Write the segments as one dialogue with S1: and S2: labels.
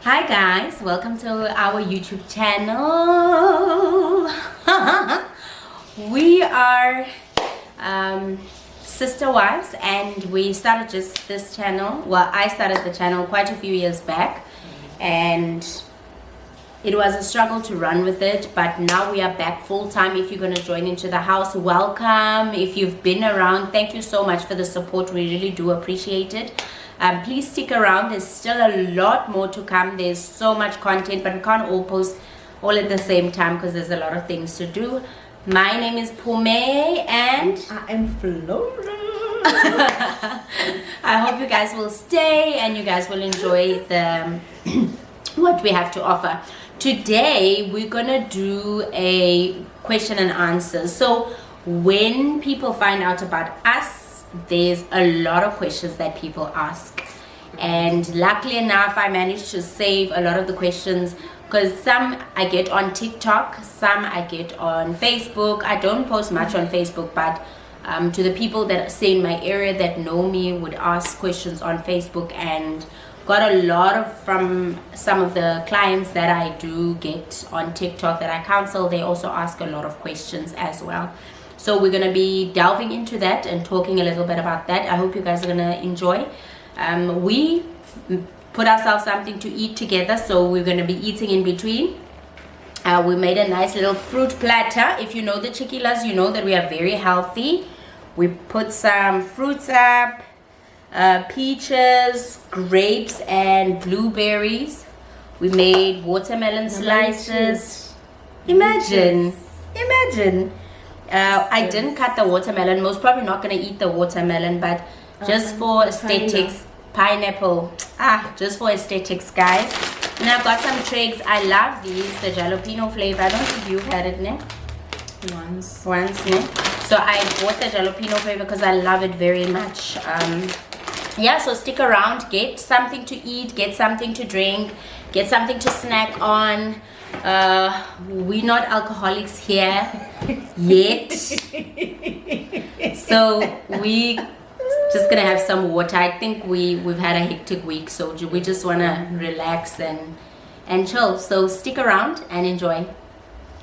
S1: Hi guys, welcome to our YouTube channel. We are sister wives and we started just this channel. Well, I started the channel quite a few years back and it was a struggle to run with it, but now we are back full time. If you're going to join into the house, welcome. If you've been around, thank you so much for the support. We really do appreciate it. Please stick around. There's still a lot more to come. There's so much content, but we can't all post all at the same time because there's a lot of things to do. My name is Pume and
S2: I am Flora.
S1: I hope you guys will stay and you guys will enjoy the what we have to offer. Today we're gonna do a question and answer. So when people find out about us, there's a lot of questions that people ask, and luckily enough I managed to save a lot of the questions because some I get on TikTok, some I get on Facebook. I don't post much on Facebook, but to the people that stay in my area that know me would ask questions on Facebook, and got a lot of from some of the clients that I do get on TikTok that I counsel. They also ask a lot of questions as well. So we're going to be delving into that and talking a little bit about that. I hope you guys are going to enjoy. We put ourselves something to eat together, so we're going to be eating in between. We made a nice little fruit platter. If you know the Tshikilas, you know that we are very healthy. We put some fruits up, peaches, grapes, and blueberries. We made watermelon slices. Imagine. I didn't cut the watermelon. Most probably not going to eat the watermelon, but just for aesthetics. Pineapple. Just for aesthetics, guys. And I've got some twigs. I love these, the jalapeno flavor. I don't think you've had it, ne?
S2: Once,
S1: ne? So I bought the jalapeno flavor because I love it very much. Yeah, so stick around, get something to eat, get something to drink, get something to snack on. We're not alcoholics here yet, so we just gonna have some water. I think we've had a hectic week, so we just wanna relax and chill. So stick around and enjoy.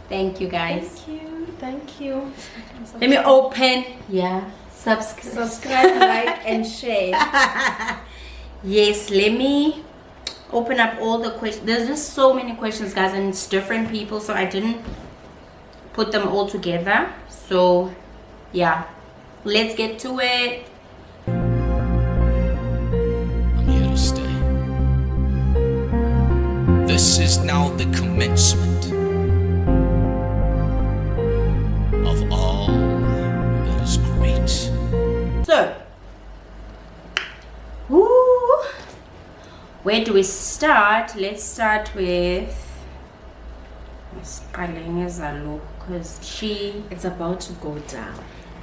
S1: Thank you guys.
S2: Thank you.
S1: Let me open. Yeah.
S2: Subscribe, like, and share.
S1: Yes, let me open up all the questions. There's just so many questions, guys, and it's different people, so I didn't put them all together. So yeah, let's get to it.
S3: I'm here to stay. This is now the commencement of all that is great.
S1: So where do we start? Let's start with because
S2: It's about to go down.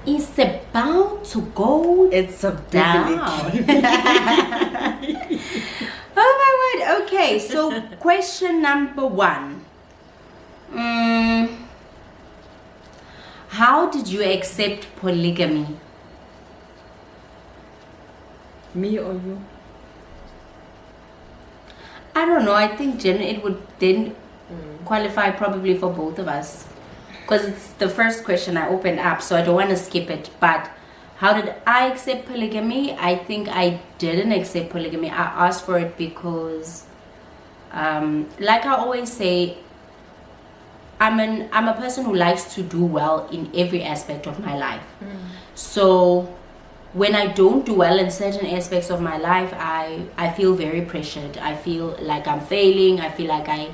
S1: is about to go
S2: It's a
S1: down. Oh my word. Okay, so question number 1. How did you accept polygamy?
S2: Me or you?
S1: I don't know. I think it would then qualify probably for both of us, because it's the first question I opened up, so I don't want to skip it. But how did I accept polygamy? I think I didn't accept polygamy. I asked for it because, like I always say, I'm a person who likes to do well in every aspect of my life. So when I don't do well in certain aspects of my life, I feel very pressured. I feel like I'm failing. I feel like I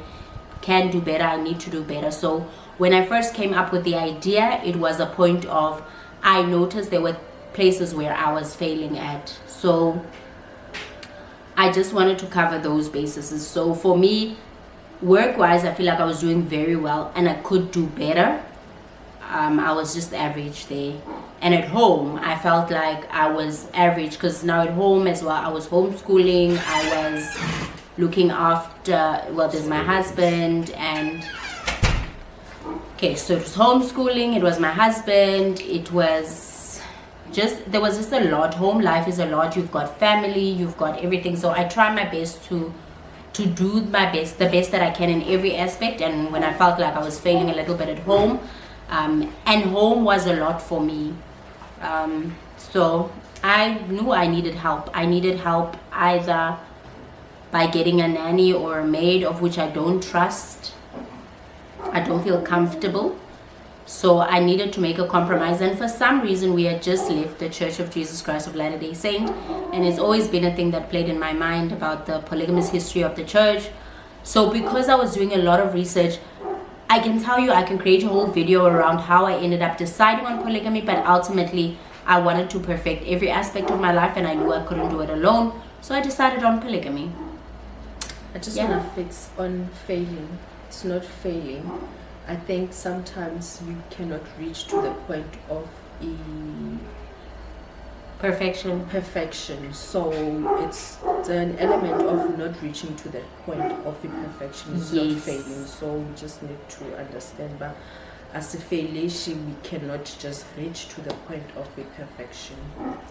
S1: can do better. I need to do better. So when I first came up with the idea, it was a point of, I noticed there were places where I was failing at. So I just wanted to cover those bases. So for me, work-wise, I feel like I was doing very well and I could do better. I was just average there. And at home, I felt like I was average, because now at home as well, I was homeschooling. I was looking after, well, there's my husband, and okay, so it was homeschooling, it was my husband, it was just, there was just a lot. Home life is a lot. You've got family, you've got everything. So I try my best to to do my best, the best that I can in every aspect. And when I felt like I was failing a little bit at home, and home was a lot for me, so I knew I needed help. I needed help either by getting a nanny or a maid, of which I don't trust. I don't feel comfortable. So I needed to make a compromise, and for some reason we had just left the Church of Jesus Christ of Latter-day Saint, and it's always been a thing that played in my mind about the polygamous history of the church. So because I was doing a lot of research, I can tell you I can create a whole video around how I ended up deciding on polygamy, but ultimately I wanted to perfect every aspect of my life and I knew I couldn't do it alone, so I decided on polygamy.
S2: I just want to fix on failing. It's not failing. I think sometimes you cannot reach to the point of perfection. So it's an element of not reaching to that point of imperfection. It's not failing. So we just need to understand. But as a failure, we cannot just reach to the point of imperfection.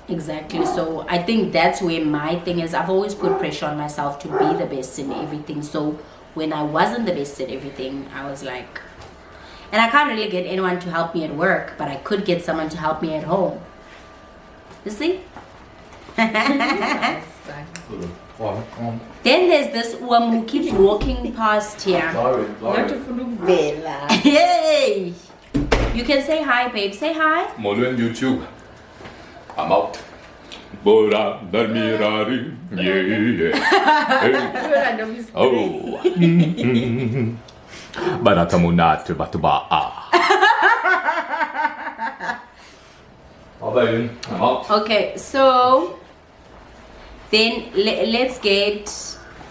S1: Exactly. So I think that's where my thing is. I've always put pressure on myself to be the best in everything. So when I wasn't the best at everything, I was like, and I can't really get anyone to help me at work, but I could get someone to help me at home. You see? Then there's this one who keeps walking past here. Yay! You can say hi, babe. Say hi.
S4: Modern YouTube. I'm out. Bora darmirari. Yeah. Hey. Oh. Baratamunat batuba. I'm out.
S1: Okay, so then let's get.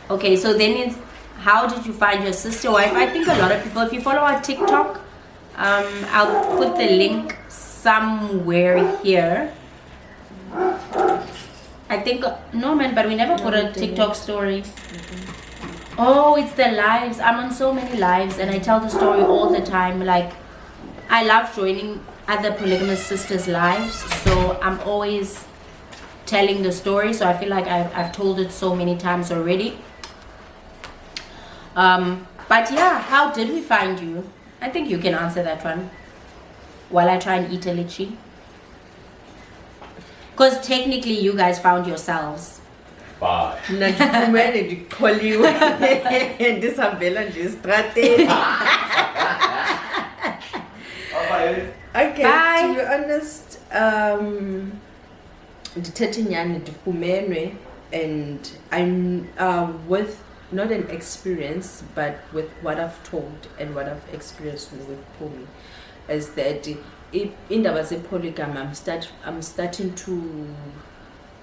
S1: Okay, so then it's how did you find your sister wife? I think a lot of people, if you follow our TikTok, I'll put the link somewhere here. I think Norman, but we never put a TikTok story. Oh, it's the lives. I'm on so many lives and I tell the story all the time. Like, I love joining other polygamous sisters' lives, so I'm always telling the story. So I feel like I've told it so many times already. But yeah, how did we find you? I think you can answer that one while I try and eat a litchi. Because technically you guys found yourselves.
S4: Bye.
S2: Ndifumene ndiqholiwe ndisahambela nje estrateni. Okay,
S1: Bye.
S2: to be honest, ndithetha inyani ndifumenwe, and I'm with not an experience, but with what I've told and what I've experienced with Pumi, is that indaba ze-polygamy, I'm starting to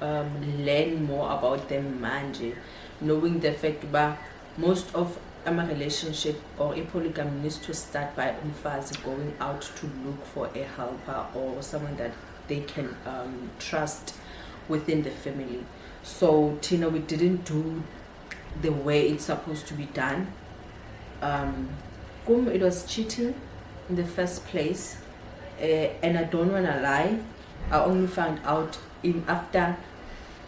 S2: learn more about them manje, knowing the fact that most of a relationship or a polygamy needs to start by umfazi going out to look for a helper or someone that they can trust within the family. So Tina, we didn't do the way it's supposed to be done. It was cheating in the first place, and I don't want to lie, I only found out after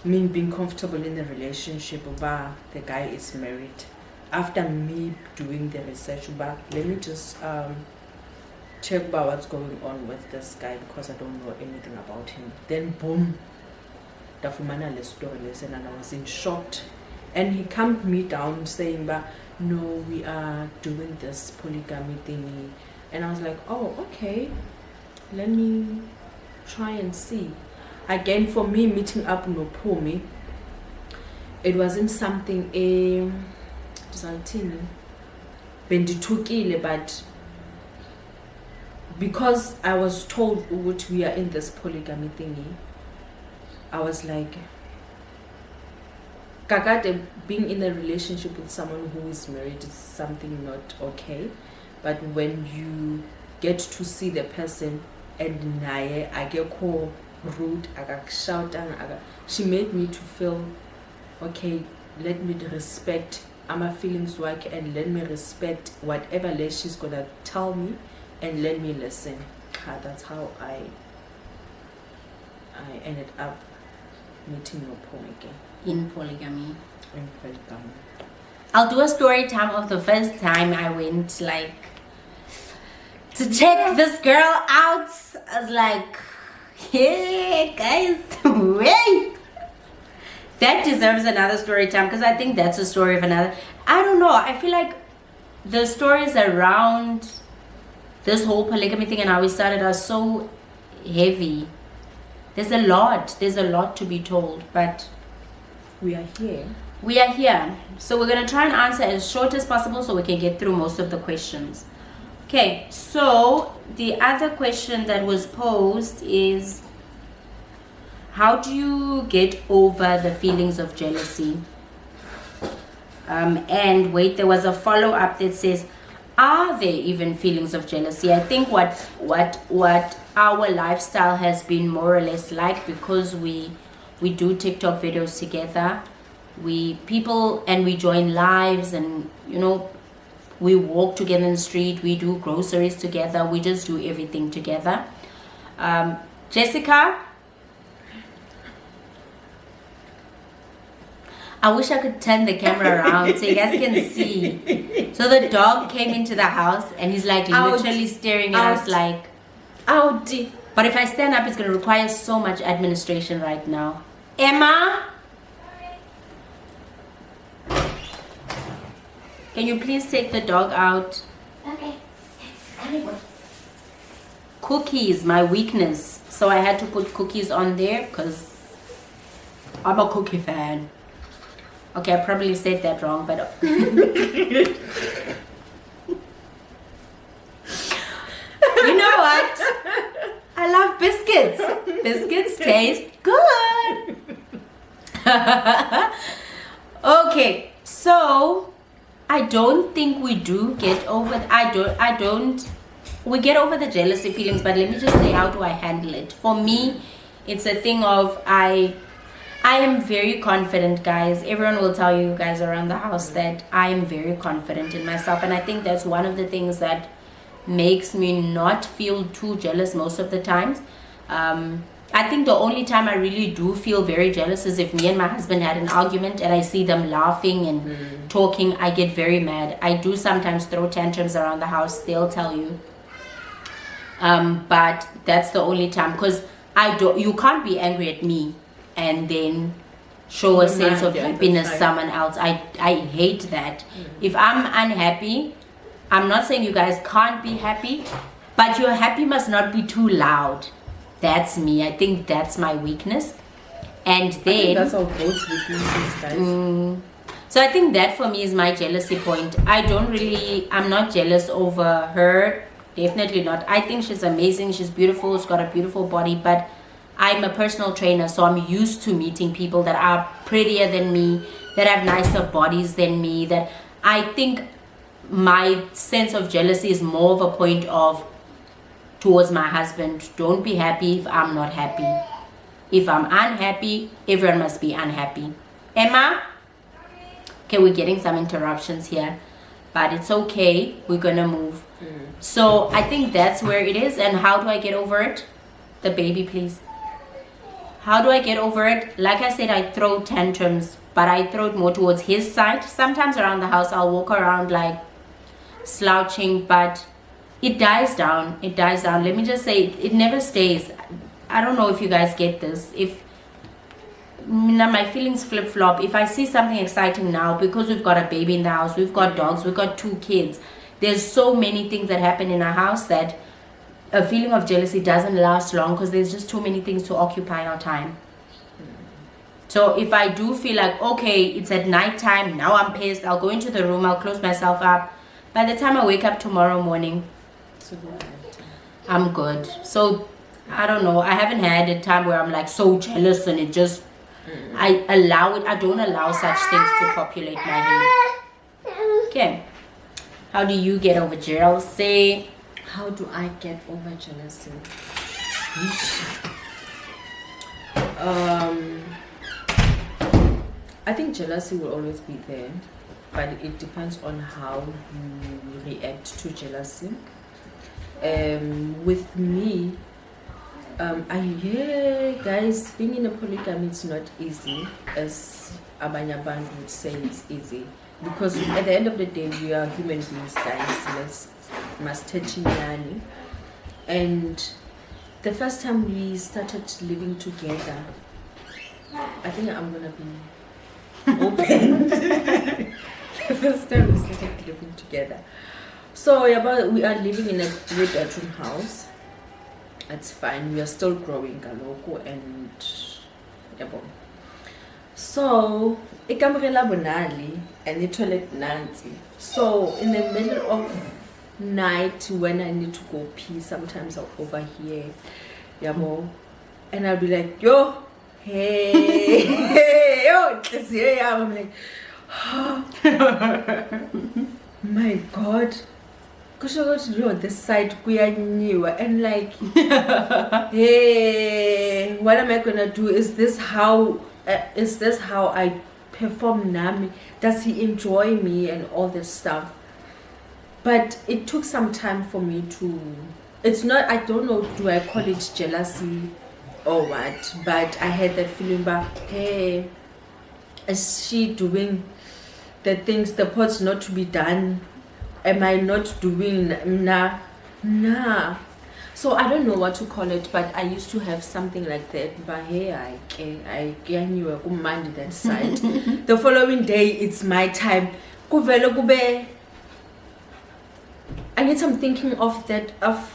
S2: me being comfortable in the relationship about the guy is married. After me doing the research about, let me just check about what's going on with this guy, because I don't know anything about him. Then boom, dafumana le story lesson, and I was in shock. And he calmed me down saying, but no, we are doing this polygamy thingy. And I was like, oh, okay, let me try and see. Again, for me, meeting up no Pumi, it wasn't something Tshikila, but because I was told what we are in this polygamy thingy, I was like, kakade, being in a relationship with someone who is married is something not okay. But when you get to see the person and naye agekho rude, shout, she made me to feel okay. Let me respect my feelings work, and let me respect whatever she's gonna tell me, and let me listen. That's how I ended up meeting Nopom again.
S1: In polygamy.
S2: In polygamy.
S1: I'll do a story time of the first time I went like to check this girl out. I was like, hey guys, wait. That deserves another story time because I think that's a story of another. I don't know. I feel like the stories around this whole polygamy thing and how we started are so heavy. There's a lot to be told, but
S2: We are here.
S1: we are here. So we're going to try and answer as short as possible so we can get through most of the questions. Okay, so the other question that was posed is, how do you get over the feelings of jealousy? And wait, there was a follow-up that says, are there even feelings of jealousy? I think what our lifestyle has been more or less like, because we do TikTok videos together, we join lives, and you know, we walk together in the street, we do groceries together, we just do everything together. Jessica, I wish I could turn the camera around so you guys can see. So the dog came into the house and he's like literally staring at us like,
S2: Audi.
S1: but if I stand up, it's going to require so much administration right now. Emma, can you please take the dog out?
S5: Okay.
S1: Cookies, my weakness. So I had to put cookies on there because I'm a cookie fan. Okay, I probably said that wrong, but you know what? I love biscuits. Biscuits taste good. Okay, so I don't think we do get over. We get over the jealousy feelings, but let me just say, how do I handle it? For me, it's a thing of I am very confident, guys. Everyone will tell you guys around the house that I am very confident in myself, and I think that's one of the things that makes me not feel too jealous most of the times. I think the only time I really do feel very jealous is if me and my husband had an argument and I see them laughing and talking. I get very mad. I do sometimes throw tantrums around the house, they'll tell you. But that's the only time, because you can't be angry at me and then show a sense of happiness someone else. I hate that. If I'm unhappy, I'm not saying you guys can't be happy, but your happy must not be too loud. That's me. I think that's my weakness. And then
S2: That's our both weaknesses, guys.
S1: so I think that for me is my jealousy point. I'm not jealous over her. Definitely not. I think she's amazing. She's beautiful. She's got a beautiful body, but I'm a personal trainer, so I'm used to meeting people that are prettier than me, that have nicer bodies than me, that I think my sense of jealousy is more of a point of towards my husband. Don't be happy if I'm not happy. If I'm unhappy, everyone must be unhappy. Emma? Okay, we're getting some interruptions here, but it's okay. We're gonna move. So I think that's where it is. And how do I get over it? The baby, please. How do I get over it? Like I said, I throw tantrums, but I throw it more towards his side. Sometimes around the house, I'll walk around like slouching, but it dies down. It dies down. Let me just say, it never stays. I don't know if you guys get this. If my feelings flip-flop, if I see something exciting now, because we've got a baby in the house, we've got dogs, we've got 2 kids, there's so many things that happen in our house that a feeling of jealousy doesn't last long, because there's just too many things to occupy our time. So if I do feel like, okay, it's at night time, now I'm pissed, I'll go into the room, I'll close myself up. By the time I wake up tomorrow morning, I'm good. So I don't know, I haven't had a time where I'm like so jealous and it just I don't allow such things to populate my head. Okay, how do you get over jealousy?
S2: How do I get over jealousy? I think jealousy will always be there, but it depends on how you react to jealousy. With me, guys, being in a polygamy, it's not easy, as abanye abantu would say it's easy, because at the end of the day we are human beings, guys. Let's must touch inyani. And the first time we started living together, I think I'm gonna be open. The first time we started living together. So we are living in a 3-bedroom house. That's fine. We are still growing kaloko and so ikamrela bonali and the toilet nanti. So in the middle of night when I need to go pee, sometimes I'll overhear yabo, and I'll be like, yo, hey, hey, yo, I'm like, my God. Yo, this side kuyanyiwa, and like, hey, what am I gonna do? Is this how I perform Nami? Does he enjoy me and all this stuff? But it took some time for me to. It's not. I don't know. Do I call it jealousy or what? But I had that feeling. But hey, is she doing the things the parts not to be done? Am I not doing nah? So I don't know what to call it, but I used to have something like that. But hey, I knew a mind that side. The following day, it's my time. I need some thinking of that of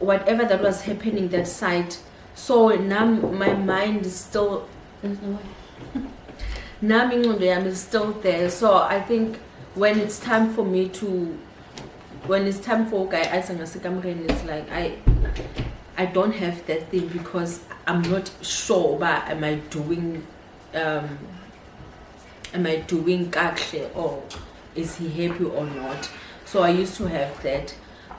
S2: whatever that was happening that side. So now my mind is still. Now is still there. So I think. When it's time for guy it's like I don't have that thing because I'm not sure about am I doing kahle or is he happy or not. So I used to have that,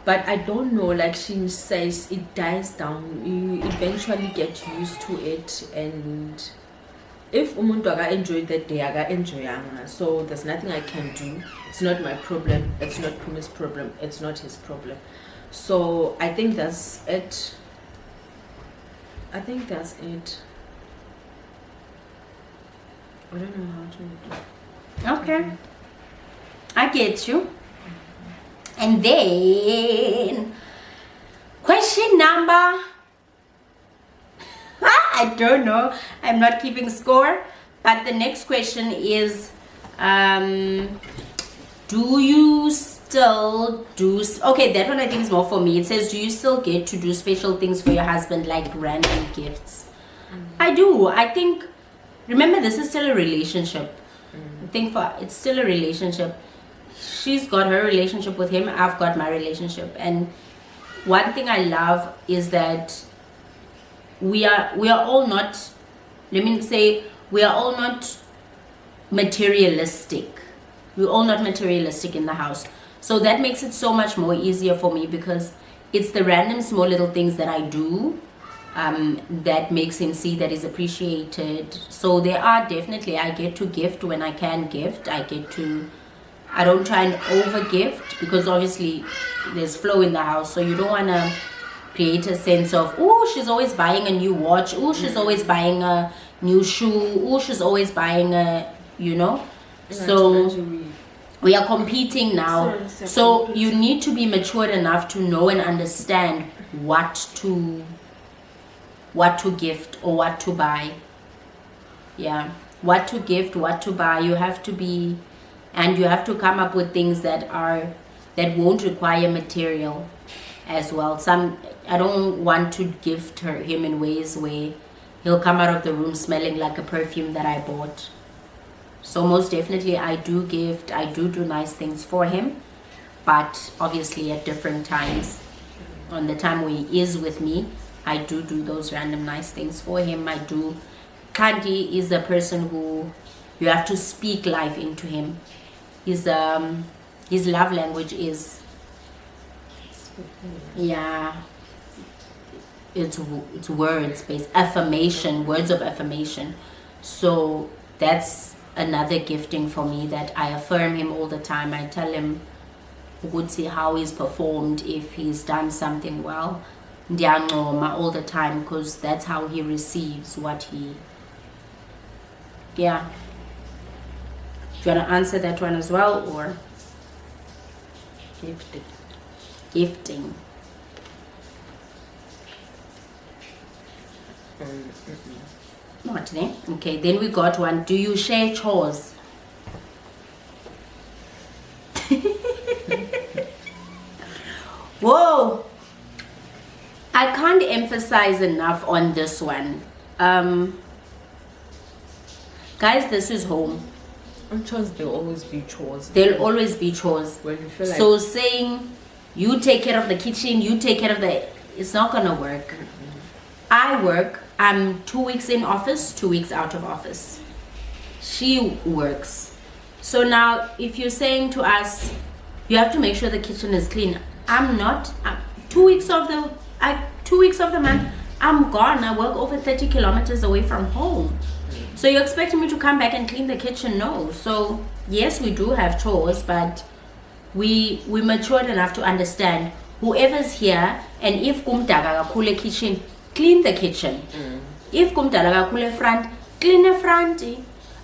S2: but I don't know, like she says, it dies down. You eventually get used to it, and if umuntu aga enjoy that day, aga enjoy. So there's nothing I can do. It's not my problem. It's not Pumi's problem. It's not his problem. So I think that's it. I don't know how to do.
S1: Okay, I get you. And then question number. I don't know. I'm not keeping score. But the next question is, do you still do... Okay, that one I think is more for me. It says, do you still get to do special things for your husband, like random gifts? I do. I think... Remember, this is still a relationship. I think it's still a relationship. She's got her relationship with him. I've got my relationship. And one thing I love is that we are all not, let me say, we are all not materialistic. We're all not materialistic in the house. So that makes it so much more easier for me, because it's the random small little things that I do that makes him see that he's appreciated. So there are definitely, I get to gift when I can gift. I don't try and over gift, because obviously there's flow in the house. So you don't want to create a sense of, oh, she's always buying a new watch, oh, she's always buying a new shoe, oh, she's always buying a, so we are competing now. So you need to be mature enough to know and understand what to gift or what to buy. Yeah, what to gift, what to buy. You have to be, and you have to come up with things that won't require material as well. I don't want to gift him in ways where he'll come out of the room smelling like a perfume that I bought. So most definitely I do gift, I do nice things for him, but obviously at different times. On the time when he is with me, I do those random nice things for him. I do. Kandi is a person who you have to speak life into him. His love language is, yeah, it's words based, affirmation, words of affirmation. So that's another gifting for me, that I affirm him all the time. I tell him how he's performed, if he's done something well, all the time, because that's how he receives what he, yeah. Do you want to answer that one as well, or
S2: Gifted.
S1: gifting? Not, eh? Okay, then we got one. Do you share chores? Whoa! I can't emphasize enough on this one. Guys, this is home.
S2: I'm sure there'll always be chores.
S1: There'll always be chores.
S2: When you feel like
S1: So saying you take care of the kitchen, you take care of the, it's not gonna work. I work. I'm 2 weeks in office, 2 weeks out of office. She works. So now, if you're saying to us, you have to make sure the kitchen is clean. I'm not. 2 weeks of the 2 weeks of the month, I'm gone. I work over 30 kilometers away from home. So you're expecting me to come back and clean the kitchen? No. So yes, we do have chores, but we matured enough to understand whoever's here, and if kumdala kakhulu kitchen, clean the kitchen. If kumdala kakhulu front, clean the front.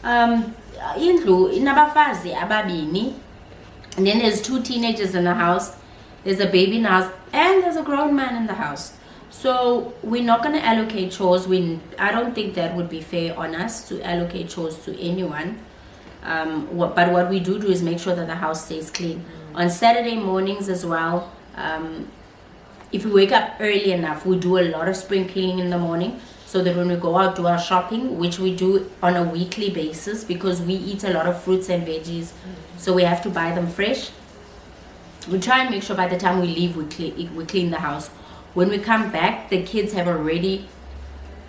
S1: Indlu inabafazi ababini, and then there's 2 teenagers in the house, there's a baby in the house, and there's a grown man in the house. So we're not going to allocate chores. I don't think that would be fair on us to allocate chores to anyone. But what we do is make sure that the house stays clean. On Saturday mornings as well, if we wake up early enough, we do a lot of spring cleaning in the morning, so that when we go out do our shopping, which we do on a weekly basis because we eat a lot of fruits and veggies, so we have to buy them fresh. We try and make sure by the time we leave we clean the house. When we come back, the kids have already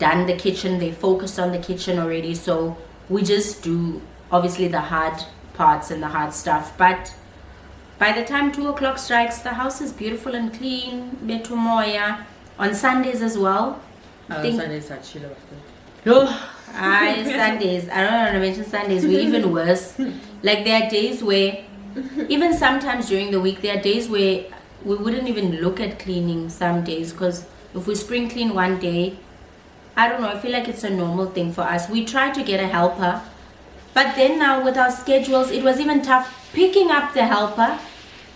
S1: done the kitchen. They focused on the kitchen already, so we just do obviously the hard parts and the hard stuff. But by the time 2 o'clock strikes, the house is beautiful and clean. Betumoya. On Sundays as well.
S2: Sundays are chill.
S1: Sundays. I don't want to mention Sundays. We're even worse. Like there are days where, even sometimes during the week, there are days where we wouldn't even look at cleaning some days, because if we spring clean one day, I don't know, I feel like it's a normal thing for us. We try to get a helper, but then now with our schedules, it was even tough picking up the helper.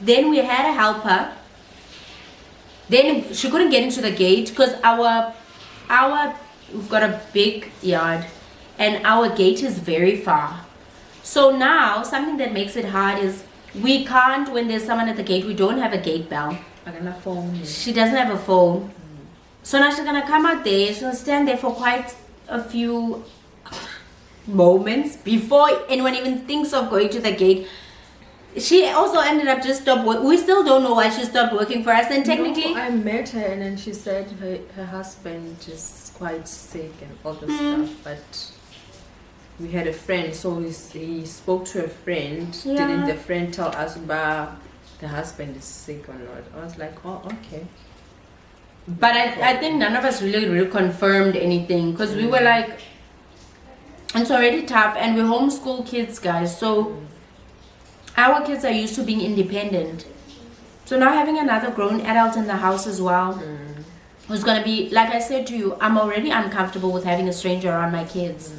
S1: Then we had a helper, then she couldn't get into the gate because we've got a big yard and our gate is very far. So now something that makes it hard is we can't, when there's someone at the gate, we don't have a gate bell. She doesn't have a phone. So now she's gonna come out there, she'll stand there for quite a few moments before anyone even thinks of going to the gate. She also ended up just stopped working. We still don't know why she stopped working for us, and technically
S2: I met her and then she said her husband is quite sick and all this stuff, but we had a friend, so he spoke to a friend.
S1: Yeah.
S2: Didn't the friend tell us about the husband is sick or not? I was like, oh, okay.
S1: But I think none of us really confirmed anything, because we were like, it's already tough, and we're homeschool kids, guys, so our kids are used to being independent. So now having another grown adult in the house as well, who's gonna be, like I said to you, I'm already uncomfortable with having a stranger around my kids.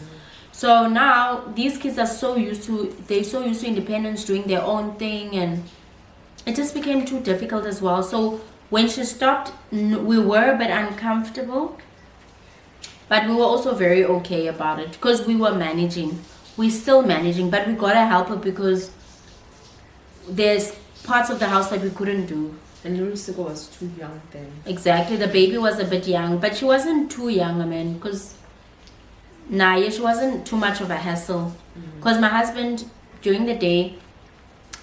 S1: So now these kids are so used to independence, doing their own thing, and it just became too difficult as well. So when she stopped, we were a bit uncomfortable, but we were also very okay about it because we were managing. We're still managing, but we gotta help her because there's parts of the house that we couldn't do.
S2: And Lucico was too young then.
S1: Exactly, the baby was a bit young, but she wasn't too young, I mean, because she wasn't too much of a hassle. Because my husband, during the day,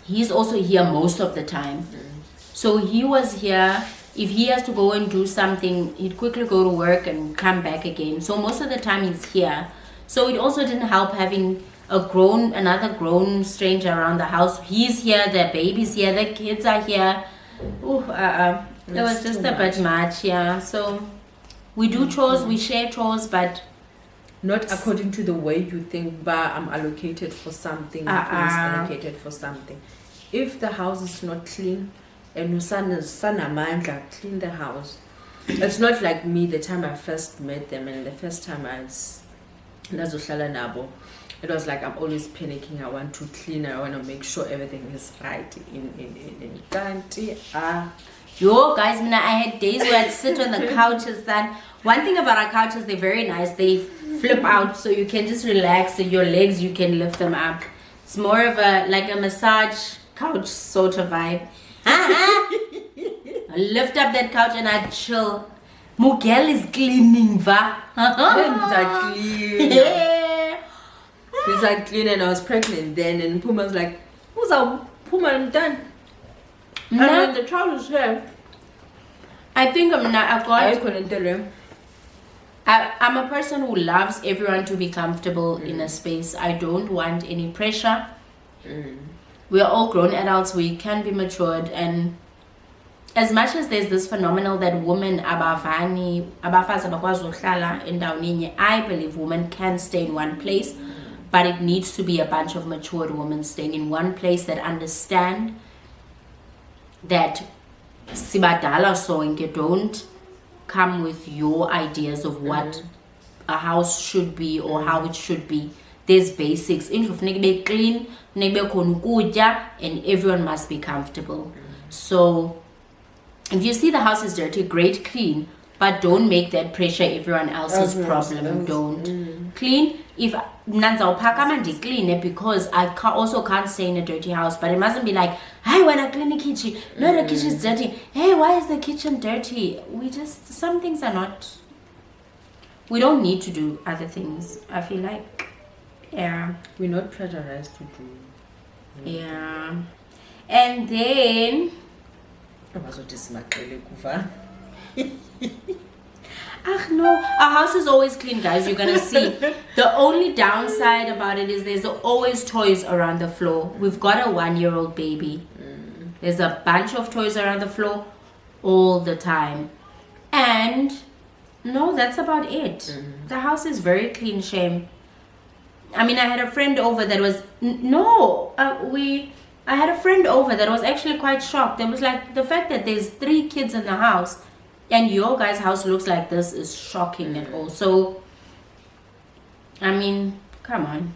S1: he's also here most of the time. So he was here. If he has to go and do something, he'd quickly go to work and come back again. So most of the time he's here. So it also didn't help having another grown stranger around the house. He's here, the baby's here, the kids are here. It was just a bit much, yeah. So we do chores, we share chores, but
S2: not according to the way you think, but I'm allocated for something, he's allocated for something. If the house is not clean, and Sanamandla clean the house. It's not like me the time I first met them and the first time it was like I'm always panicking. I want to clean. I want to make sure everything is right in Kanti.
S1: Yo, guys, I had days where I'd sit on the couches. And one thing about our couches, they're very nice. They flip out, so you can just relax. And your legs, you can lift them up. It's more of a like a massage couch sort of vibe. I lift up that couch and I chill. Mugel is cleaning, va?
S2: Exactly.
S1: Yeah.
S2: It's like clean, and I was pregnant then, and Puma's like, "Who's our Puma? I'm done." And when the child is here,
S1: I think
S2: I couldn't tell him.
S1: I'm a person who loves everyone to be comfortable in a space. I don't want any pressure. We are all grown adults. We can be matured, and as much as there's this phenomenon that women abafazi abakwazi ukuhlala endaweni, I believe women can stay in one place, but it needs to be a bunch of matured women staying in one place that understand that sibadala sonke, don't come with your ideas of what a house should be or how it should be. There's basics. Indlu funeka ibe clean, funeka ibe khona ukutya, and everyone must be comfortable. So if you see the house is dirty, great, clean, but don't make that pressure everyone else's problem. Don't clean. If nanza upakama ndi clean, because I also can't stay in a dirty house, but it mustn't be like, hey, when I clean the kitchen, no, the kitchen's dirty. Hey, why is the kitchen dirty? Some things are not, we don't need to do other things, I feel like. Yeah.
S2: We're not pressurized to do.
S1: Yeah. And then no, our house is always clean, guys. You're gonna see. The only downside about it is there's always toys around the floor. We've got a 1-year-old baby. There's a bunch of toys around the floor all the time. And no, that's about it. The house is very clean, shame. I mean, I had a friend over that was I had a friend over that was actually quite shocked. It was like, the fact that there's 3 kids in the house and your guys' house looks like this is shocking at all. So, I mean, come on.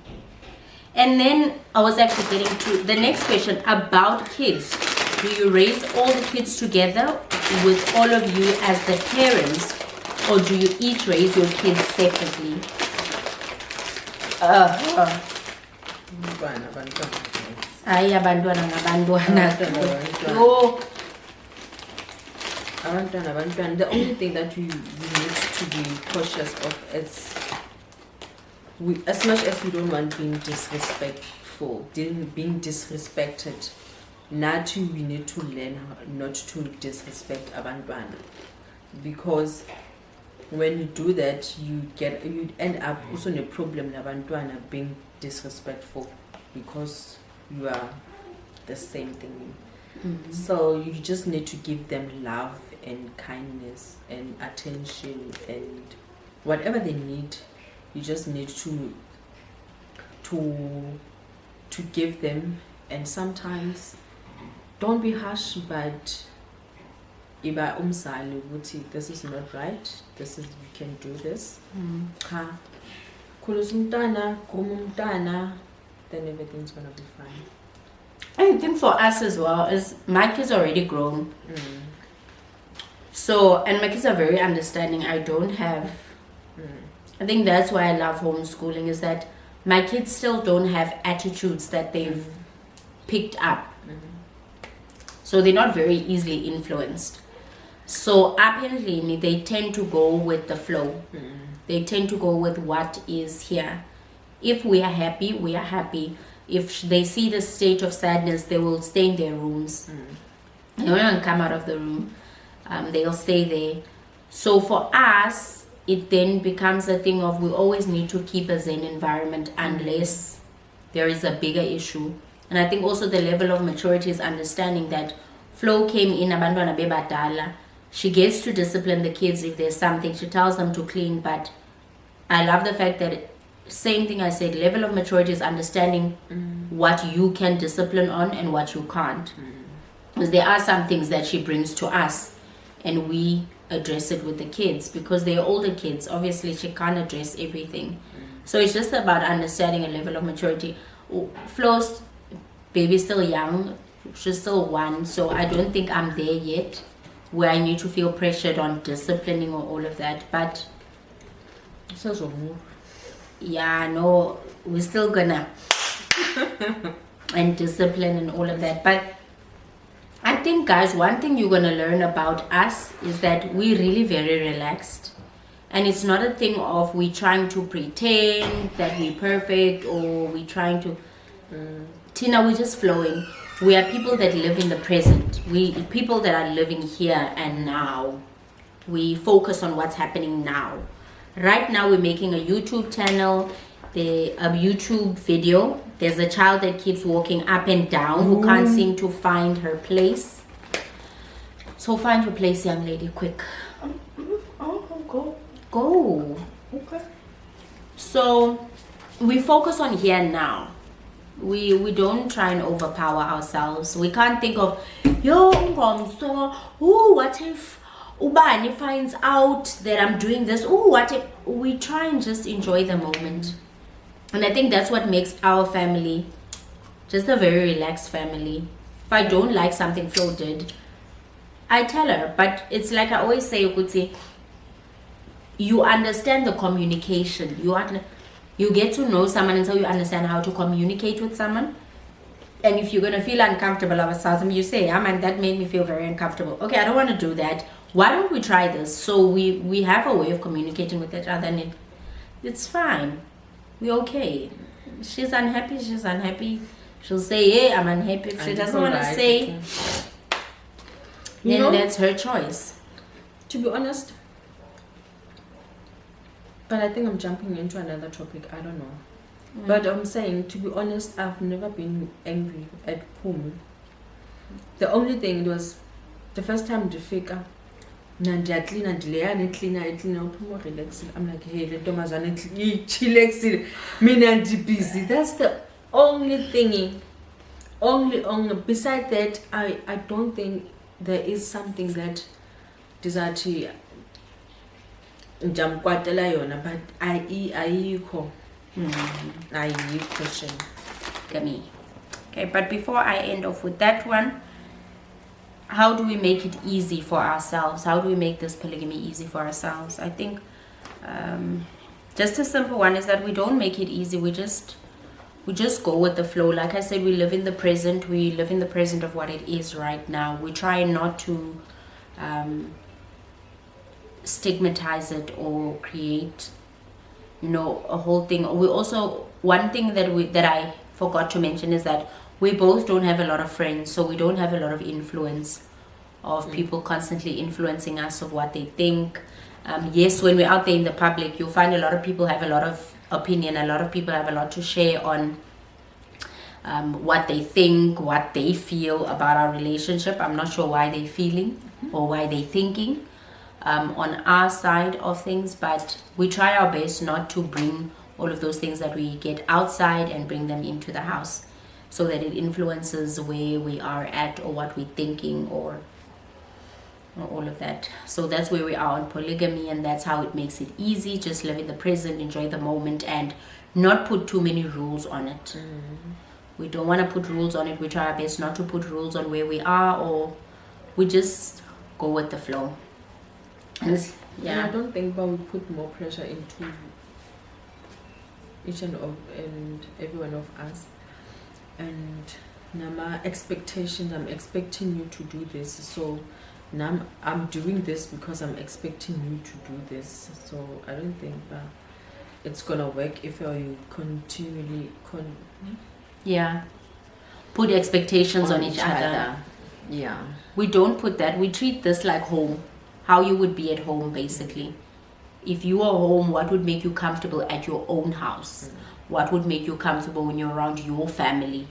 S1: And then I was actually getting to the next question about kids. Do you raise all the kids together with all of you as the parents, or do you each raise your kids separately? Hayi, abantwana ngabantwana. Oh.
S2: The only thing that we need to be cautious of is, as much as we don't want being disrespectful, being disrespected, we need to learn not to disrespect abantwana, because when you do that, you end up also in a problem abantwana being disrespectful, because you are the same thing. So you just need to give them love and kindness and attention and whatever they need. You just need to give them. And sometimes don't be harsh, but iba umzali ukuthi this is not right, this is, you can do this. Khulisa umntana, gruma umntana, then everything's gonna be fine.
S1: I think for us as well is my kids are already grown. So, and my kids are very understanding. I don't have, I think that's why I love homeschooling, is that my kids still don't have attitudes that they've picked up. So they're not very easily influenced. So apparently they tend to go with the flow. They tend to go with what is here. If we are happy, we are happy. If they see the state of sadness, they will stay in their rooms. They won't come out of the room. They'll stay there. So for us, it then becomes a thing of we always need to keep a zen environment unless there is a bigger issue. And I think also the level of maturity is understanding that Flo came in, abantwana bebadala. She gets to discipline the kids if there's something. She tells them to clean. But I love the fact that, same thing I said, level of maturity is understanding what you can discipline on and what you can't. Because there are some things that she brings to us and we address it with the kids because they're older kids. Obviously she can't address everything. So it's just about understanding a level of maturity. Flo's baby's still young, she's still 1, so I don't think I'm there yet where I need to feel pressured on disciplining or all of that. But yeah, no, we're still gonna and discipline and all of that. But I think, guys, one thing you're gonna learn about us is that we're really very relaxed, and it's not a thing of we trying to pretend that we're perfect or we trying to Tina, we're just flowing. We are people that live in the present. We people that are living here and now. We focus on what's happening now. Right now we're making a YouTube channel, a YouTube video. There's a child that keeps walking up and down who can't seem to find her place. So find your place, young lady, quick. Go.
S2: Okay.
S1: So we focus on here and now. We don't try and overpower ourselves. We can't think of, what if Ubani finds out that I'm doing this? What if? We try and just enjoy the moment. And I think that's what makes our family just a very relaxed family. If I don't like something Flo did, I tell her. But it's like I always say, Ukuti, you understand the communication. You get to know someone until you understand how to communicate with someone. And if you're going to feel uncomfortable about something, you say, man, that made me feel very uncomfortable. Okay, I don't want to do that. Why don't we try this? So we have a way of communicating with each other, and it's fine. We're okay. She's unhappy. She'll say, yeah, I'm unhappy. If she doesn't want to say, then that's her choice.
S2: To be honest, but I think I'm jumping into another topic. I don't know. But I'm saying, to be honest, I've never been angry at Pumi. The only thing, it was the first time the figure. I'm like, hey, let Tomazane chillax. Busy. That's the only thingy. Only. Besides that, I don't think there is something that desire. But I question.
S1: Me. Okay, but before I end off with that one, how do we make it easy for ourselves? How do we make this polygamy easy for ourselves? I think just a simple one is that we don't make it easy. We just go with the flow. Like I said, we live in the present. We live in the present of what it is right now. We try not to stigmatize it or create, a whole thing. We also, one thing that I forgot to mention is that we both don't have a lot of friends, so we don't have a lot of influence of people constantly influencing us of what they think. Yes, when we're out there in the public, you'll find a lot of people have a lot of opinion. A lot of people have a lot to share on what they think, what they feel about our relationship. I'm not sure why they're feeling or why they're thinking on our side of things, but we try our best not to bring all of those things that we get outside and bring them into the house, so that it influences where we are at or what we're thinking or all of that. So that's where we are on polygamy, and that's how it makes it easy. Just live in the present, enjoy the moment, and not put too many rules on it. We don't want to put rules on it. We try our best not to put rules on where we are, or we just go with the flow. And
S2: I don't think we put more pressure into each and every one of us. And Nama expectations, I'm expecting you to do this, so now I'm doing this because I'm expecting you to do this. So I don't think that it's gonna work if you continually
S1: put expectations on each other.
S2: Yeah,
S1: we don't put that. We treat this like home, how you would be at home, basically. If you are home, what would make you comfortable at your own house? What would make you comfortable when you're around your family?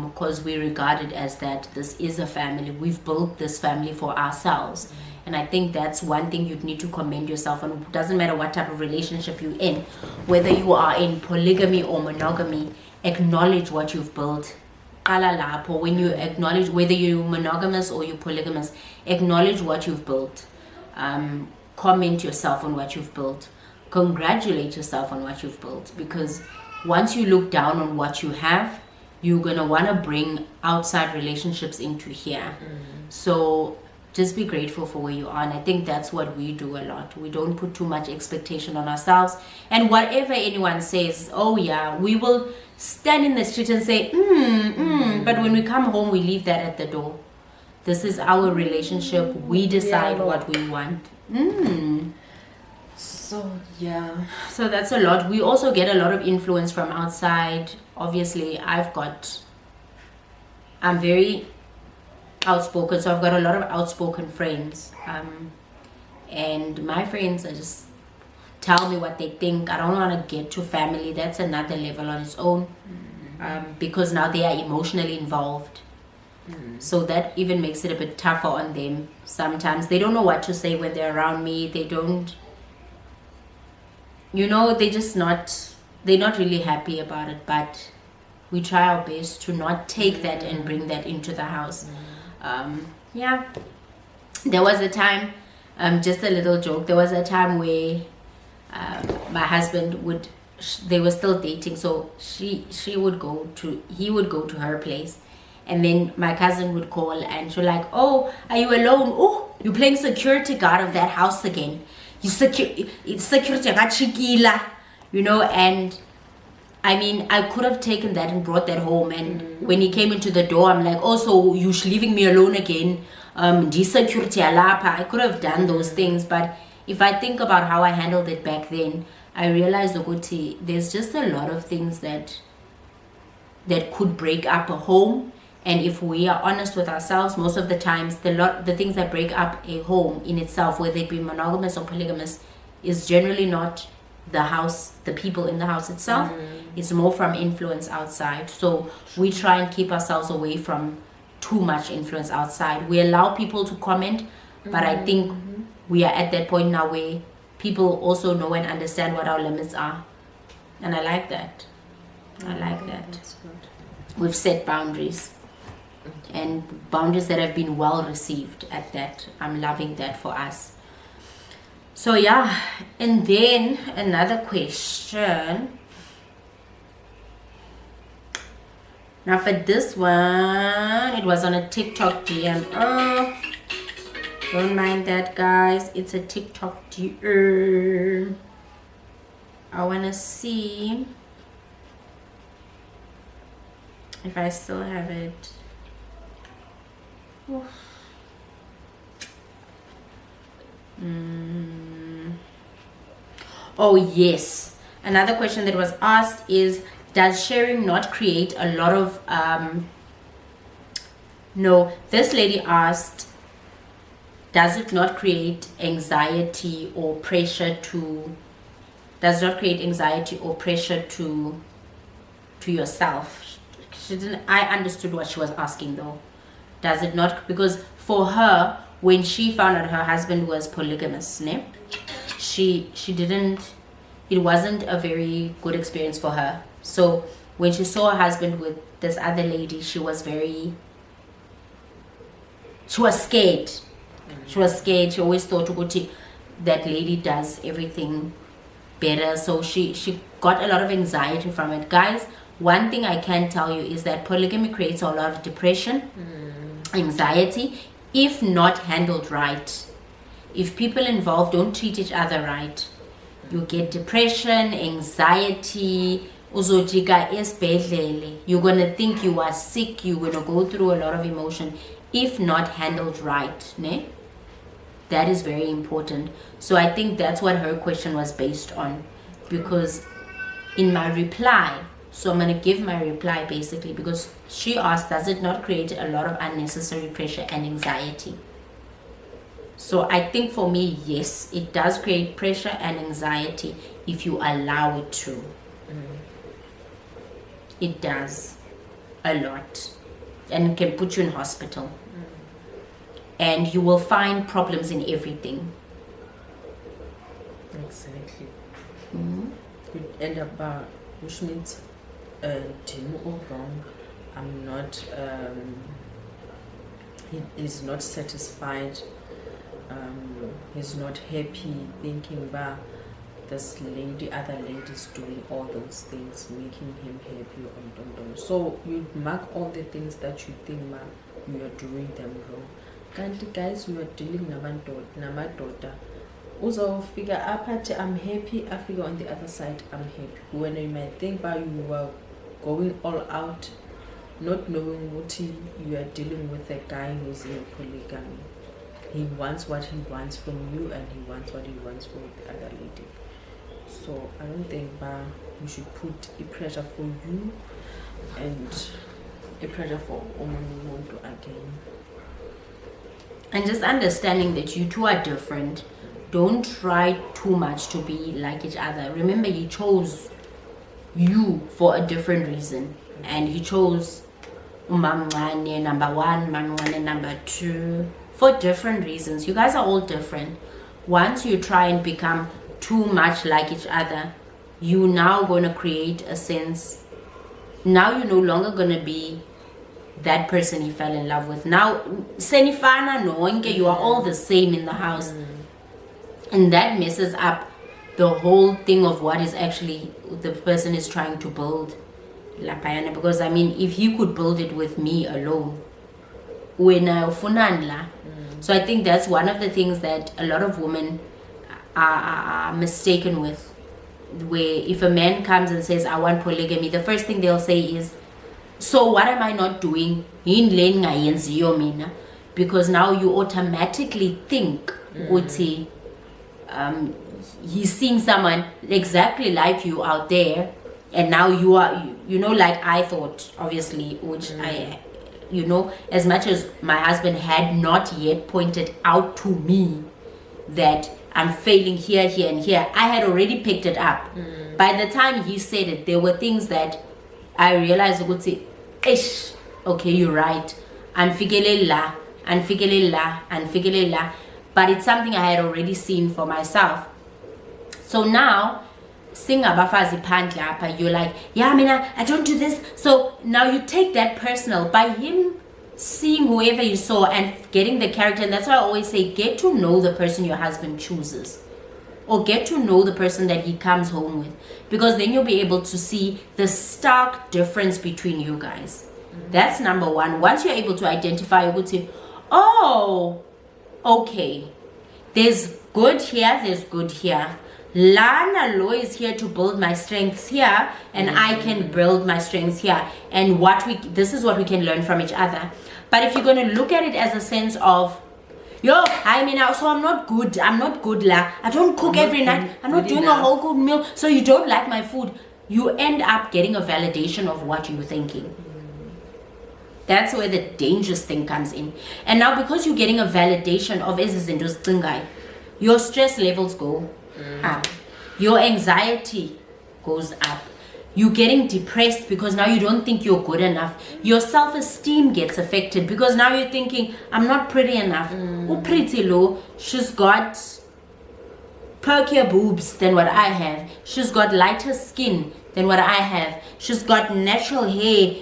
S1: Because we regard it as that this is a family. We've built this family for ourselves. And I think that's one thing you'd need to commend yourself on. It doesn't matter what type of relationship you're in, whether you are in polygamy or monogamy, acknowledge what you've built. When you acknowledge whether you're monogamous or you're polygamous, acknowledge what you've built. Comment yourself on what you've built. congratulate yourself on what you've built, because once you look down on what you have, you're gonna want to bring outside relationships into here. So just be grateful for where you are, and I think that's what we do a lot. We don't put too much expectation on ourselves, and whatever anyone says, oh yeah, we will stand in the street and say but when we come home, we leave that at the door. This is our relationship. We decide what we want.
S2: So yeah.
S1: So that's a lot. We also get a lot of influence from outside. Obviously, I'm very outspoken, so I've got a lot of outspoken friends. And my friends are just tell me what they think. I don't want to get to family. That's another level on its own. Because now they are emotionally involved. So that even makes it a bit tougher on them. Sometimes they don't know what to say when they're around me. They don't, they're not really happy about it, but we try our best to not take that and bring that into the house. There was a time, just a little joke, there was a time where my husband they were still dating, so he would go to her place, and then my cousin would call and she's like, oh, are you alone? Oh, you're playing security guard of that house again. It's security guard Tshikila, and I mean, I could have taken that and brought that home, and when he came into the door, I'm like, oh, so you're leaving me alone again? Security alapa. I could have done those things, but if I think about how I handled it back then, I realized there's just a lot of things that could break up a home. And if we are honest with ourselves, most of the times the things that break up a home in itself, whether it be monogamous or polygamous, is generally not the people in the house itself. It's more from influence outside. So we try and keep ourselves away from too much influence outside. We allow people to comment, but I think we are at that point now where people also know and understand what our limits are, and I like that.
S2: That's good.
S1: We've set boundaries, and boundaries that have been well received at that. I'm loving that for us. So yeah, and then another question. Now for this one, it was on a TikTok DM. Oh, don't mind that, guys. It's a TikTok DM. I wanna see if I still have it. Oh yes, another question that was asked is, does sharing not create a lot of no, this lady asked, does it not create anxiety or pressure to yourself? She didn't. I understood what she was asking though. Does it not? Because for her, when she found out her husband was polygamous, she didn't. It wasn't a very good experience for her. So when she saw her husband with this other lady, she was scared. She was scared. She always thought that lady does everything better. So she got a lot of anxiety from it. Guys, one thing I can tell you is that polygamy creates a lot of depression, anxiety, if not handled right. If people involved don't treat each other right, you get depression, anxiety, you're gonna think you are sick, you're gonna go through a lot of emotion if not handled right. That is very important. So I think that's what her question was based on, because in my reply, so I'm going to give my reply basically, because she asked, does it not create a lot of unnecessary pressure and anxiety? So I think for me, yes, it does create pressure and anxiety if you allow it to. It does a lot, and it can put you in hospital. And you will find problems in everything.
S2: Exactly. You end up, which means, doing all wrong. I'm not. He is not satisfied. He's not happy. Thinking, this lady, other ladies doing all those things, making him happy so you mark all the things that you think you are doing them wrong. Kanti guys, you are dealing namadoda. Also figure up at I'm happy, I figure on the other side I'm happy. When you might think about you were going all out, not knowing what you are dealing with a guy who's in polygamy. He wants what he wants from you and he wants what he wants from the other lady. So I don't think you should put a pressure for you and a pressure for Omuntu again.
S1: And just understanding that you two are different. Don't try too much to be like each other. Remember, he chose you for a different reason. And he chose Mamngane number 1, Mamngane number 2 for different reasons. You guys are all different. Once you try and become too much like each other, you're now going to create a sense. Now you're no longer going to be that person he fell in love with. Now, senifana noonke, you are all the same in the house. And that messes up the whole thing of what is actually the person is trying to build. Because I mean, if he could build it with me alone, so I think that's one of the things that a lot of women are mistaken with. Where if a man comes and says, I want polygamy, the first thing they'll say is, so what am I not doing? Because now you automatically think, he's seeing someone exactly like you out there, and now you are, like I thought, obviously, which I, as much as my husband had not yet pointed out to me that I'm failing here, here, and here, I had already picked it up. By the time he said it, there were things that I realized, ish, okay, you're right. Anfikelela. But it's something I had already seen for myself. So now, you're like, yeah, I don't do this. So now you take that personal by him seeing whoever you saw and getting the character. And that's why I always say, get to know the person your husband chooses, or get to know the person that he comes home with, because then you'll be able to see the stark difference between you guys. That's number one. Once you're able to identify, you would say, oh, okay, there's good here, there's good here. Lana Lo is here to build my strengths here, and I can build my strengths here. And this is what we can learn from each other. But if you're going to look at it as a sense of, so I'm not good la. I don't cook every night. I'm not doing a whole good meal, so you don't like my food. You end up getting a validation of what you're thinking. That's where the dangerous thing comes in. And now because you're getting a validation of your stress levels go up. Your anxiety goes up. You're getting depressed because now you don't think you're good enough. Your self-esteem gets affected because now you're thinking, I'm not pretty enough. Oh, pretty low. She's got perkier boobs than what I have. She's got lighter skin than what I have. She's got natural hair.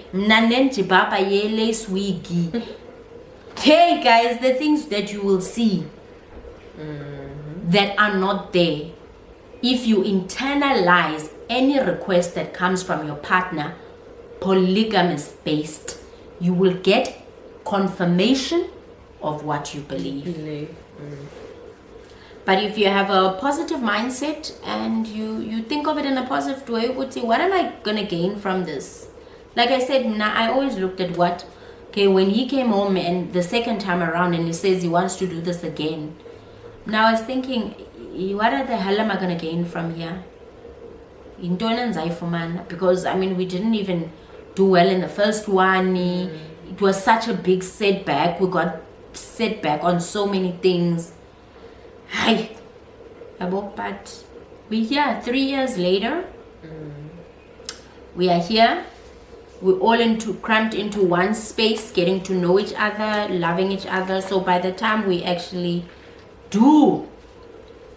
S1: Hey guys, the things that you will see that are not there. If you internalize any request that comes from your partner, polygamous based, you will get confirmation of what you believe. But if you have a positive mindset and you think of it in a positive way, you would say, what am I going to gain from this? Like I said, I always looked at when he came home and the second time around and he says he wants to do this again. Now I was thinking, what the hell am I going to gain from here? Because we didn't even do well in the first one. It was such a big setback. We got setback on so many things. But we're here 3 years later. We are here. We're all cramped into one space, getting to know each other, loving each other. So by the time we actually do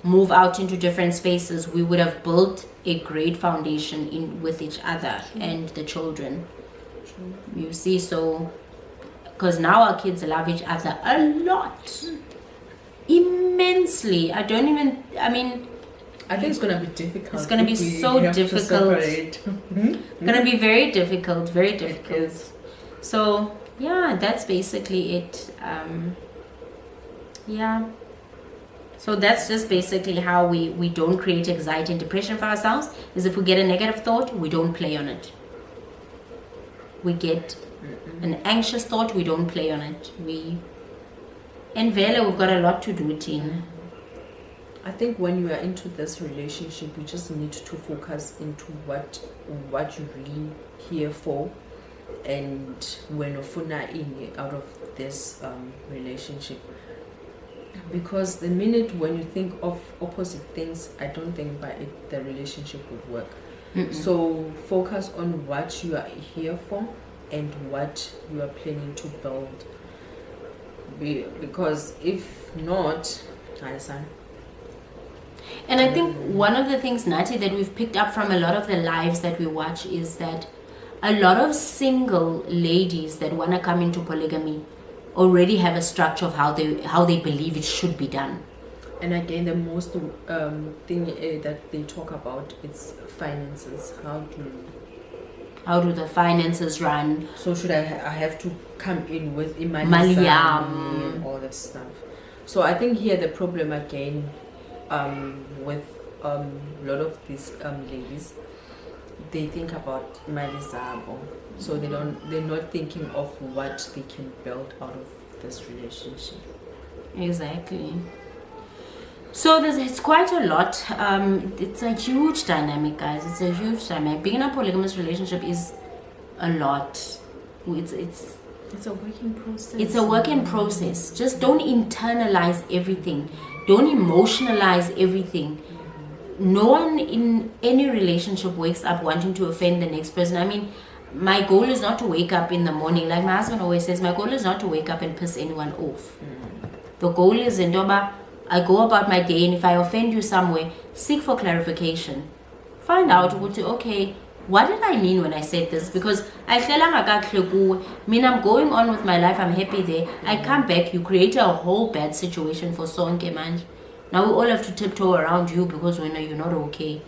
S1: move out into different spaces, we would have built a great foundation with each other and the children. You see, so because now our kids love each other a lot, immensely.
S2: I think it's gonna be difficult.
S1: It's gonna be
S2: if we
S1: so
S2: have to
S1: difficult.
S2: separate.
S1: Gonna be very difficult, very difficult.
S2: Because
S1: So yeah, that's basically it. Yeah. So that's just basically how we don't create anxiety and depression for ourselves. Is if we get a negative thought, we don't play on it. We get an anxious thought, we don't play on it. And Vela, we've got a lot to do, Tina.
S2: I think when you are into this relationship, you just need to focus into what you're really here for, and when ufuna ini out of this relationship. Because the minute when you think of opposite things, I don't think the relationship would work. So focus on what you are here for and what you are planning to build. Because if not,
S1: And I think one of the things, Nati, that we've picked up from a lot of the lives that we watch is that a lot of single ladies that want to come into polygamy already have a structure of how they believe it should be done.
S2: And again, the most thing that they talk about is finances.
S1: How do the finances run?
S2: So should I have to come in with
S1: Maliam
S2: and all that stuff? So I think here the problem again with a lot of these ladies, they think about Malizabo. So they're not thinking of what they can build out of this relationship.
S1: Exactly. So it's quite a lot. It's a huge dynamic, guys. It's a huge dynamic. Being in a polygamous relationship is a lot.
S2: It's a working process.
S1: It's a working process. Just don't internalize everything. Don't emotionalize everything. No one in any relationship wakes up wanting to offend the next person. I mean, my goal is not to wake up in the morning. Like my husband always says, my goal is not to wake up and piss anyone off. The goal is, I go about my day, and if I offend you somewhere, seek for clarification. Find out, okay, what did I mean when I said this? Because I'm going on with my life, I'm happy there. I come back, you create a whole bad situation for Sonke, man. Now we all have to tiptoe around you because we know you're not okay.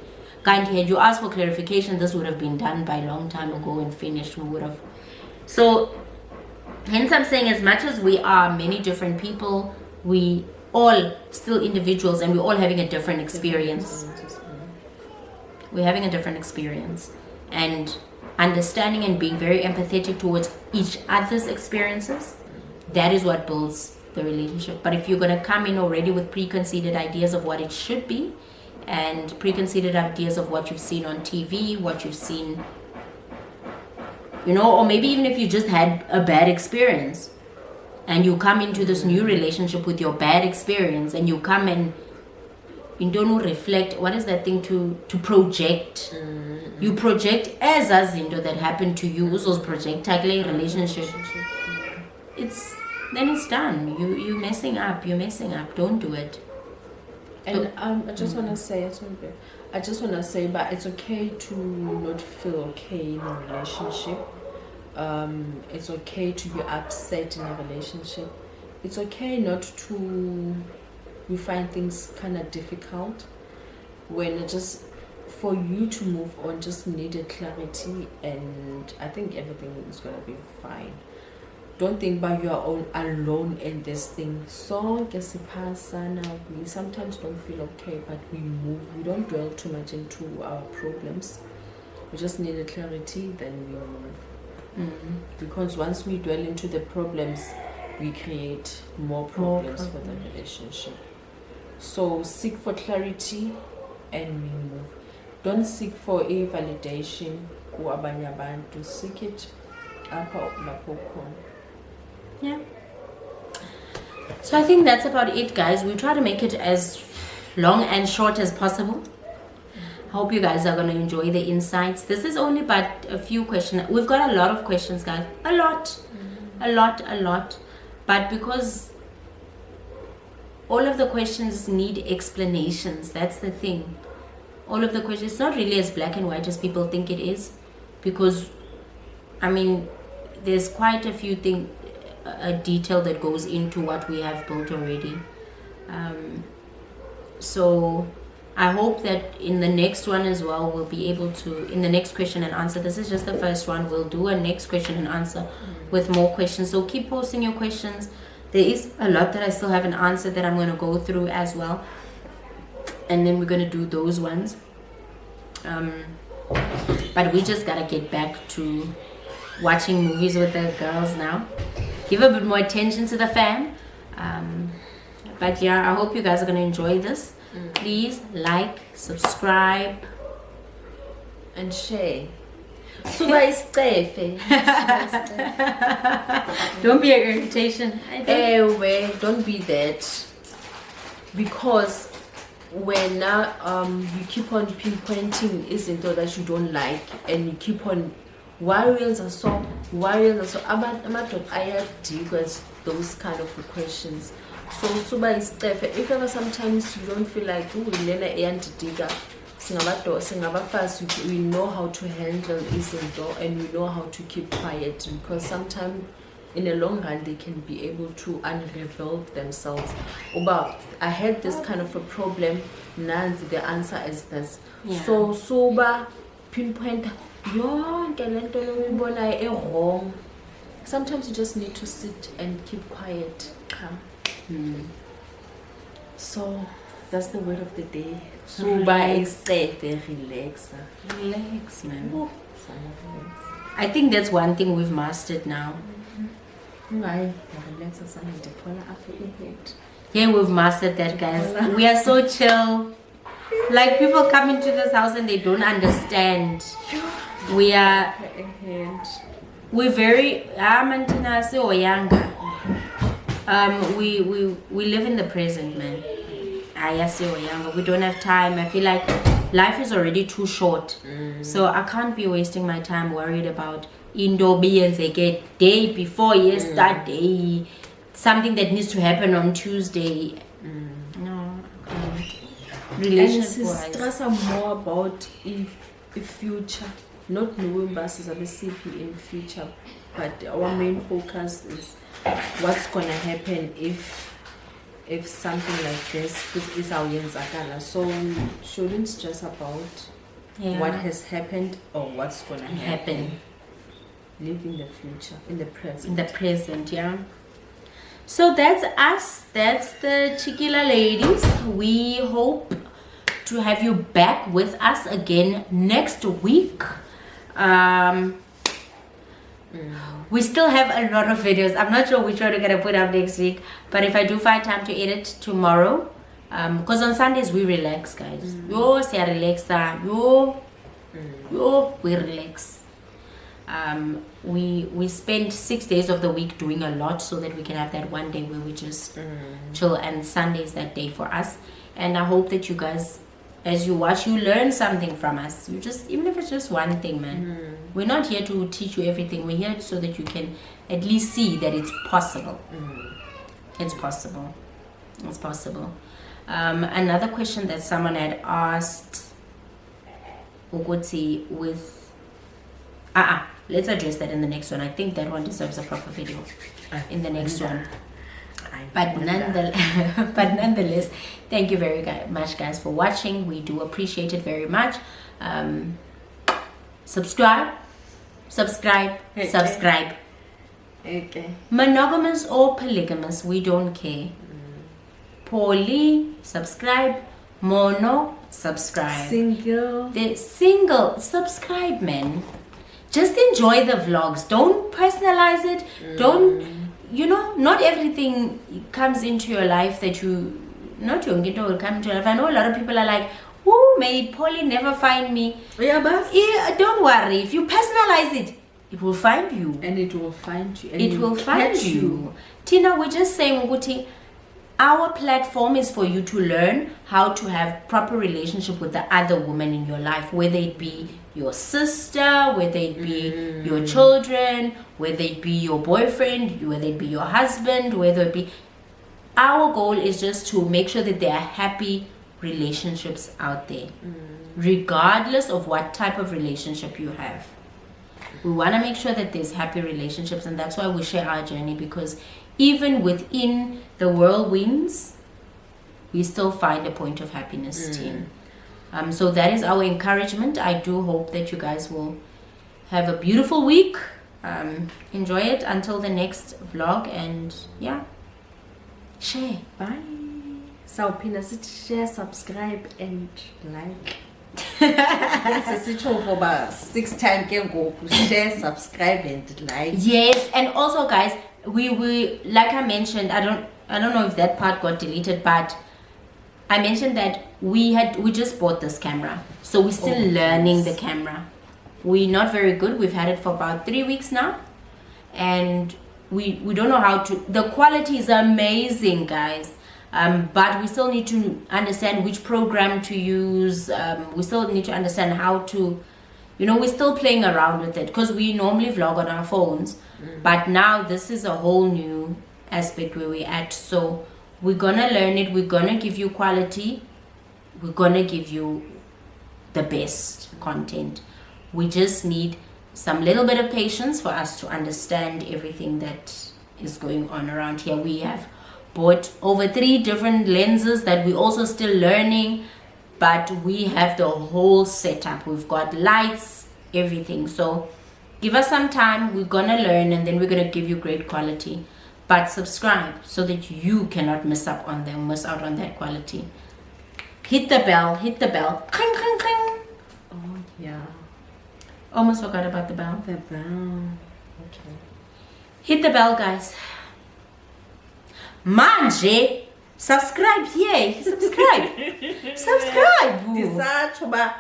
S1: Had you asked for clarification, this would have been done by a long time ago and finished. We would have. So, hence I'm saying, as much as we are many different people, we all still individuals, and we're all having a different experience. We're having a different experience, and understanding and being very empathetic towards each other's experiences, that is what builds the relationship. But if you're going to come in already with preconceived ideas of what it should be, and preconceived ideas of what you've seen on TV, what you've seen, or maybe even if you just had a bad experience and you come into this new relationship with your bad experience, and you come and you don't reflect, what is that thing to project? You project as a zindo that happened to you, also project a relationship. Then it's done. You're messing up. Don't do it.
S2: And I just want to say, but it's okay to not feel okay in a relationship. It's okay to be upset in a relationship. It's okay not to you find things kind of difficult. When it just for you to move on, just needed clarity, and I think everything is gonna be fine. Don't think about you are alone in this thing. So we sometimes don't feel okay, but we move. We don't dwell too much into our problems. We just need a clarity, then we move. Because once we dwell into the problems, we create more problems for the relationship. So seek for clarity and we move. Don't seek for a validation. Seek it up.
S1: Yeah. So I think that's about it, guys. We try to make it as long and short as possible. I hope you guys are going to enjoy the insights. This is only but a few questions. We've got a lot of questions, guys. A lot. But because all of the questions need explanations, that's the thing. All of the questions, it's not really as black and white as people think it is. Because, I mean, there's quite a few things, a detail that goes into what we have built already. So I hope that in the next one as well, we'll be able to, in the next question and answer, this is just the first one, we'll do a next question and answer with more questions. So keep posting your questions. There is a lot that I still haven't answered that I'm going to go through as well. And then we're going to do those ones. But we just got to get back to watching movies with the girls now. Give a bit more attention to the fam. But yeah, I hope you guys are going to enjoy this. Please like, subscribe,
S2: and share. Suba isicefe.
S1: Don't be an irritation.
S2: Don't be that. Because when you keep on pinpointing izinto that you don't like, and you keep on warriors are so amadoda ayadikwa those kind of questions. So suba isicefe. If ever sometimes you don't feel like lena eyandidiga, singabafazi, we know how to handle izinto and we know how to keep quiet, because sometimes in the long run they can be able to unravel themselves. I had this kind of a problem, Nancy, the answer is this.
S1: Yeah.
S2: So suba pinpoint yonke lento nomibona wrong. Sometimes you just need to sit and keep quiet. So that's the word of the day. Suba isicefe, relax.
S1: Relax, man. I think that's one thing we've mastered now. Yeah, we've mastered that, guys. We are so chill. Like, people come into this house and they don't understand. We're very we live in the present, man. We don't have time. I feel like life is already too short. So I can't be wasting my time worried about Indo-beans again day before yesterday, something that needs to happen on Tuesday. No, relationship wise.
S2: Stress more about if future, not knowing buses are the CP in future, but our main focus is what's gonna happen if something like this is our yenzakala. So we shouldn't stress about what has happened or what's gonna happen. Live in the future, in the present.
S1: In the present, yeah. So that's us. That's the Tshikila ladies. We hope to have you back with us again next week. We still have a lot of videos. I'm not sure which one we're gonna put up next week, but if I do find time to edit tomorrow, because on Sundays we relax, guys. We relax. We spend 6 days of the week doing a lot so that we can have that one day where we just chill, and Sunday is that day for us. And I hope that you guys, as you watch, you learn something from us. You just, even if it's just one thing, man. We're not here to teach you everything. We're here so that you can at least see that it's possible. It's possible. It's possible. Another question that someone had asked, Uguti, with let's address that in the next one. I think that one deserves a proper video in the next one. But nonetheless, thank you very much, guys, for watching. We do appreciate it very much. Subscribe. Okay. Monogamous or polygamous, we don't care. Poly, subscribe. Mono, subscribe. Single, subscribe, man. Just enjoy the vlogs. Don't personalize it. Don't, not everything comes into your life that will come into your life. I know a lot of people are like, may Polly never find me. Yeah, don't worry. If you personalize it, it will find you.
S2: And it will find you. And
S1: it will find you. Tina, we're just saying, Nguti, our platform is for you to learn how to have proper relationship with the other woman in your life, whether it be your sister, whether it be your children, whether it be your boyfriend, whether it be your husband, whether it be. Our goal is just to make sure that there are happy relationships out there, regardless of what type of relationship you have. We want to make sure that there's happy relationships, and that's why we share our journey, because even within the whirlwinds, we still find a point of happiness, team. So that is our encouragement. I do hope that you guys will have a beautiful week. Enjoy it until the next vlog, and yeah, share.
S2: Bye. Sawuphinda sithi share, subscribe and like. Sisitsho for about 6 times ke ngoku. Share, subscribe and like.
S1: Yes, and also guys, we like I mentioned, I don't know if that part got deleted, but I mentioned that we just bought this camera, so we're still learning the camera. We're not very good. We've had it for about 3 weeks now, and we don't know how to. The quality is amazing, guys, but we still need to understand which program to use. We still need to understand how to, we're still playing around with it, because we normally vlog on our phones, but now this is a whole new aspect where we're at. So we're gonna learn it. We're gonna give you quality. We're gonna give you the best content. We just need some little bit of patience for us to understand everything that is going on around here. We have bought over 3 different lenses that we're also still learning, but we have the whole setup. We've got lights, everything. So give us some time. We're gonna learn, and then we're gonna give you great quality. But subscribe so that you cannot miss out on that quality. Hit the bell. Cling, cling, cling.
S2: Oh yeah.
S1: Almost forgot about the bell.
S2: The bell. Okay.
S1: Hit the bell, guys. Manje, subscribe here. Subscribe. Subscribe.
S2: Disacho ba.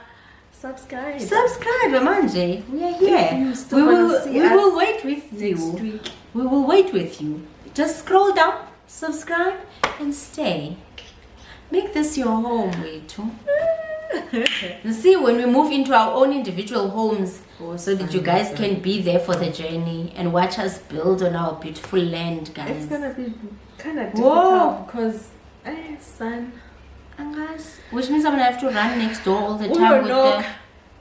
S2: Subscribe.
S1: Subscribe, Manje. We are here.
S2: You still wanna see
S1: we
S2: us
S1: will wait with
S2: next
S1: you.
S2: week.
S1: We will wait with you. Just scroll down, subscribe, and stay. Make this your home, Wethu. You see, when we move into our own individual homes, so that you guys can be there for the journey and watch us build on our beautiful land, guys.
S2: It's gonna be kind of
S1: Whoa.
S2: difficult because, son.
S1: Angas, which means I'm gonna have to run next door all the
S2: Oh,
S1: time with
S2: no.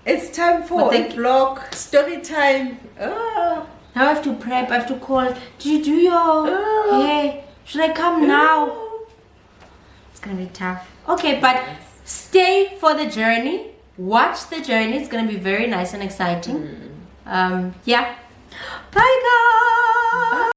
S2: It's time for
S1: with
S2: a
S1: the-
S2: vlog story time. Oh.
S1: Now I have to prep, I have to call. Did you do your hair? Should I come now? It's gonna be tough. Okay, but stay for the journey. Watch the journey. It's gonna be very nice and exciting. Yeah. Bye, guys.